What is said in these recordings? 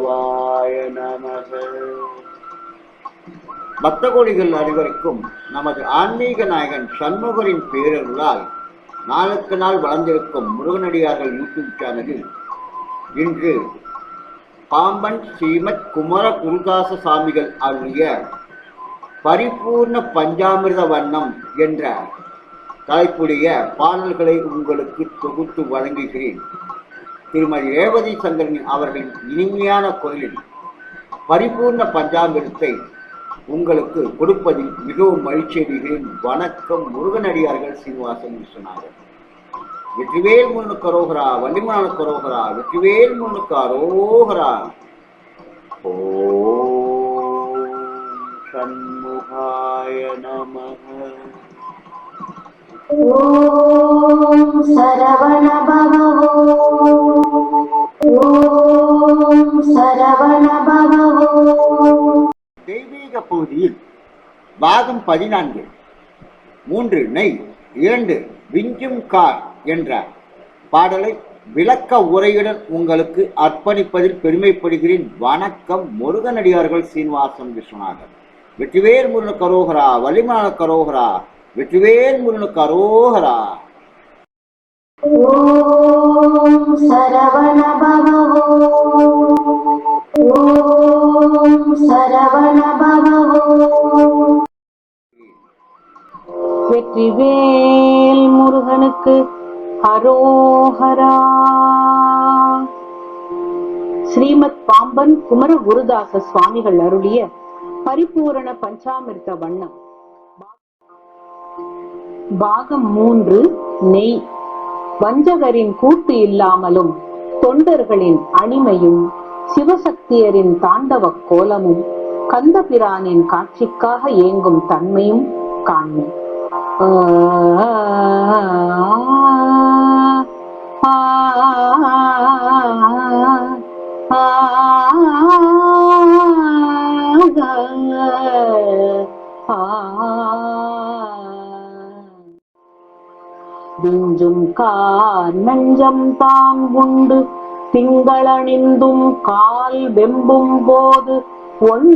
சிவாய நமக. பக்த கோடிகள் அனைவருக்கும் நமது ஆன்மீக நாயகன் சண்முகரின் பேரருளால் நாளுக்கு நாள் வளர்ந்திருக்கும் முருகனடியார்கள் யூடியூப் சேனலில் இன்று பாம்பன் ஸ்ரீமத் குமர குருதாச சாமிகள் அருளிய பரிபூர்ண பஞ்சாமிர்த வண்ணம் என்ற தலைப்புடைய பாடல்களை உங்களுக்கு தொகுத்து வழங்குகிறேன். திருமதி ரேவதி சங்கரன் அவர்களின் இனிமையான குரலில் பரிபூர்ண பஞ்சாமிர்தத்தை உங்களுக்கு கொடுப்பதில் மிகவும் மகிழ்ச்சி அடைகிறேன். வணக்கம். முருகனடியார்கள் சீனிவாசன் விஸ்வநாதன். வெற்றிவேல் முருகனுக்கு அரோகரா, வள்ளிமலானுக்கு அரோகரா, வெற்றிவேல் முருகனுக்கு அரோகரா. ஓம் சண்முகாய நமக. ஓம் சரவண பவோ, ஓம் சரவண பவோ. தெய்வீக பகுதியில் பாகம் 14 3 நெய் 2 விஞ்சும் கார் என்ற பாடலை விளக்க உரையுடன் உங்களுக்கு அர்ப்பணிப்பதில் பெருமைப்படுகிறேன். வணக்கம். முருகனடியார்கள் சீனிவாசன் விஸ்வநாதன். வெற்றிவேல் முருகனுக்கு அரோகரா, வள்ளிமலானுக்கு அரோகரா, வெற்றிவேல் முருகனுக்கு அரோகரா. ஓம் சரவண பவோ, ஓம் சரவண பவோ. வெற்றிவேல் முருகனுக்கு அரோகரா. ஸ்ரீமத் பாம்பன் குமர குருதாச சுவாமிகள் அருளிய பரிபூரண பஞ்சாமிர்த வண்ணம் பாகம் 3 நெய். வஞ்சகரின் கூட்டு இல்லாமலும் தொண்டர்களின் அணிமையும் சிவசக்தியரின் தாண்டவ கோலமும் கந்தபிரானின் காட்சிக்காக ஏங்கும் தன்மையும் காண்போம். விஞ்சும் கார் நஞ்சம் தாங்குண்டு திங்களணிந்தும் கால் வெம்பும் போது ஒன்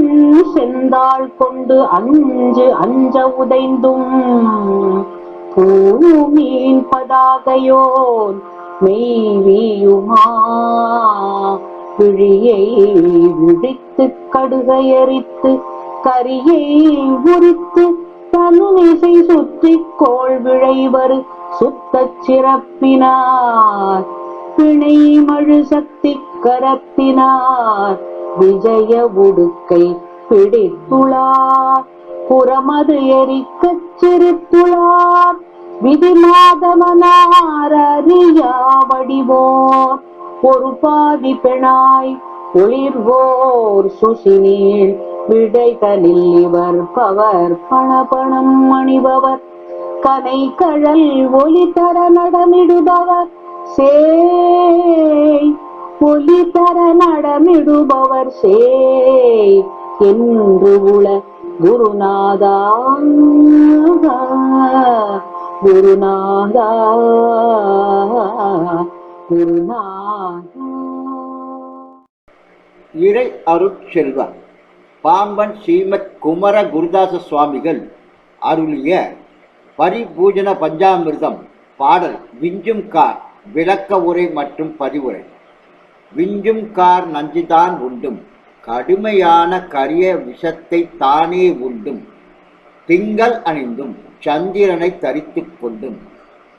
செந்தாள் கொண்டு அஞ்ச உதைந்தும் பூமீன் பதாகையோன் மெய்வியுமா விழியை விழித்து கடுகையரித்து கரியை உரித்து தனுமிசை சுற்றி கோள் விழைவர் சுத்தச் சிறப்பினார் பிணை மழு சக்தி கரத்தினார் விஜய உடுக்கை பிடித்துளார் புறமது எரிக்கச் சிரித்துளார் விதி மாதவனார் அறியா வடிவோர் ஒரு பாதி பெணாய் ஒளிர்வோர் சுசினீள் விடைகளில் இவர் பவர் பணபணம் அணிபவர் கனை கழல் ஒளி தர நடமிடுபவர் சேய் ஒளி தர நடமிடுபவர் சேய் என்று உள குருநாதா குருநாதா குருநாதா. இறை அருட்செல்வர் பாம்பன் ஸ்ரீமத் குமர குருதாச சுவாமிகள் அருளிய பரிபூஜன பஞ்சாமிர்தம் பாடல் விஞ்சும் கார் விளக்க உரை மற்றும் பதிவுரை. விஞ்சும் கார் நஞ்சுதான் உண்டும், கடுமையான கரிய விஷத்தை தானே உண்டும், திங்கள் அணிந்தும் சந்திரனை தரித்து கொண்டும்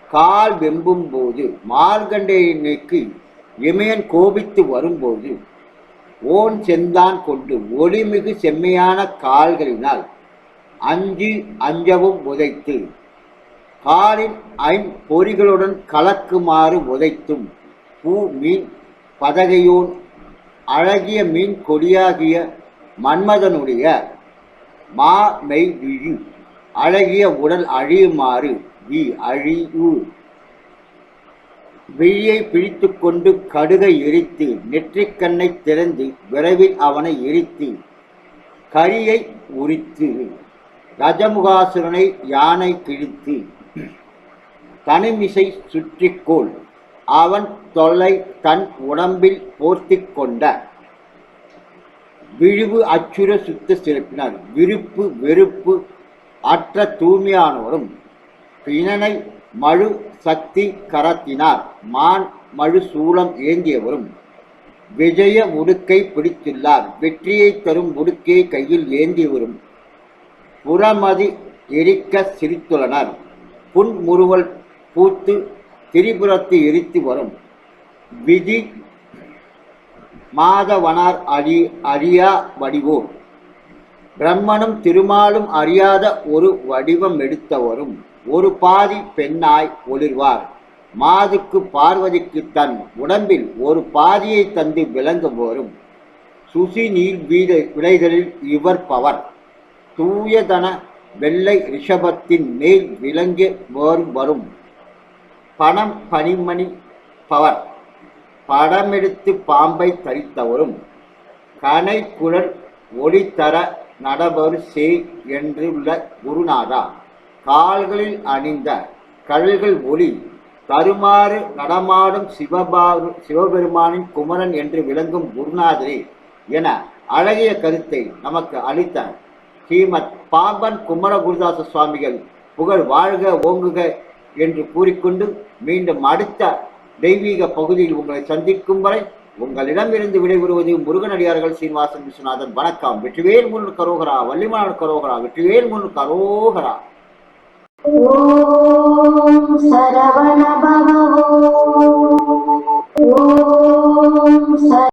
கால் வெம்பும் போது மார்கண்டேயனுக்கு இமயன் கோபித்து வரும்போது ஓன் செந்தான் கொண்டு ஒளிமிகு செம்மையான கால்களினால் அஞ்சவும் உதைத்து காலின் ஐம்பொறிகளுடன் கலக்குமாறு உதைத்தும் பூ மீன் பதகையோன் அழகிய மீன் கொடியாகிய மன்மதனுடைய மெய் விழி அழகிய உடல் அழியுமாறு அழிவு விழியை பிடித்து கொண்டு கடுகை எரித்து நெற்றிக்கண்ணை திறந்து விரைவில் அவனை எரித்து கரியை உரித்து கஜமுகாசுரனை யானை கிழித்து தனிமிசை சுற்றிக்கோள் அவன் தொல்லை தன் உடம்பில் போர்த்தி கொண்ட விழிவு அச்சுர சுத்த சிறப்பினார். விருப்பு வெறுப்பு அற்ற தூய்மையானவரும் பிணனை மழு சக்தி கரத்தினார். மான் மழு சூலம் ஏந்தியவரும் விஜய முடுக்கை பிடித்துள்ளார். வெற்றியை தரும் முடுக்கையை கையில் ஏந்தியவரும் புறமதி எரிக்க சிரித்துள்ளனர். புன்முறுவல் பூத்து திரிபுரத்தை எரித்து வரும் விதி மாதவனார் அறியா வடிவோர். பிரம்மனும் திருமாலும் அறியாத ஒரு வடிவம் எடுத்தவரும் ஒரு பாதி பெண்ணாய் ஒளிர்வார். மாதுக்கு பார்வதிக்கு தன் உடம்பில் ஒரு பாதியை தந்து விளங்குவோரும் சுசி நீர் விளைதலில் இவர் பவர். தூயதன வெள்ளை ரிஷபத்தின் மேல் விளங்கி வரும் பணம் பனிமணி பவர். படமெடுத்து பாம்பை தரித்தவரும் கனை குழல் ஒளி தர நடவரு சே என்றுள்ள குருநாதா. கால்களில் அணிந்த கழல்கள் ஒளி தருமாறு நடமாடும் சிவபெருமானின் குமரன் என்று விளங்கும் குருநாதரே என அழகிய கருத்தை நமக்கு அளித்த ஸ்ரீமத் பாம்பன் குமர குருதாச சுவாமிகள் புகழ் வாழ்க ஓங்குக என்று கூறிக்கொண்டு மீண்டும் அடுத்த தெய்வீக பகுதியில் உங்களை சந்திக்கும் வரை உங்களிடமிருந்து விடைபெறுவது முருகனடியார்கள் சீனிவாசன் விஸ்வநாதன். வணக்கம். வெற்றிவேல் முருகன் கரோகரா, வள்ளிமலர் கரோகரா, வெற்றிவேல் முருகன் கரோகரா. ஓம் சரவண பவ.